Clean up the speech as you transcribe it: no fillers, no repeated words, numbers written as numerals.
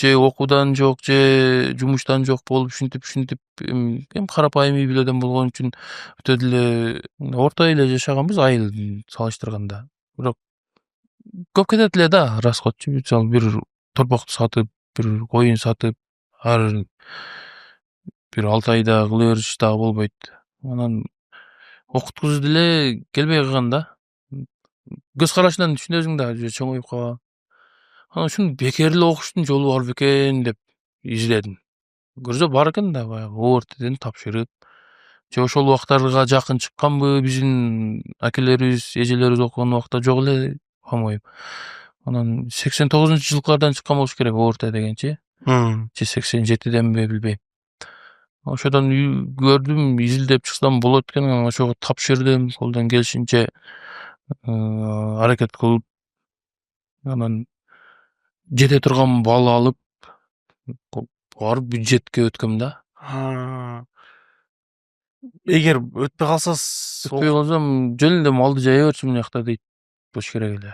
же окуудан жок, же жумуштан жок болуп ушинтип эми карапайым үй бүлөдөн болгон үчүн өтө деле орто эле жашаганбыз айыл салыштырганда. Бирок көп кетет эле да расходчу. Мисалы бир торпокту сатып, бир коюн сатып, ар бир 6 айда кыла бериш дагы болбойт. Анан окуткузуу деле келбей калган да. Көз карашынан түшүнөсүң да, же чоңоюп калган. Анан ушуну бекер эле окуштун жолу бар бекен деп изледим. Көрсө бар экен да, баягы ОРТден тапшырып, же ошол убактарга жакын чыкканбы, биздин акелерибиз, эжелерибиз окуган убакта жок эле камойм. Анан 89-жылкылардан чыккан болуш керек ОРТ дегенчи. Же 87-денби билбейм. Ошодон көрдүм, изилдеп чыксам болот экен, анан ошого тапшырдым, колдон келишинче аракет кылып, анан жете турган балл алып, барып бюджетке өткөм да. Эгер өтпөй калсаңыз, Өтпөй калсам жөн эле малды жая берчү мына жакта дейт болуш керек эле.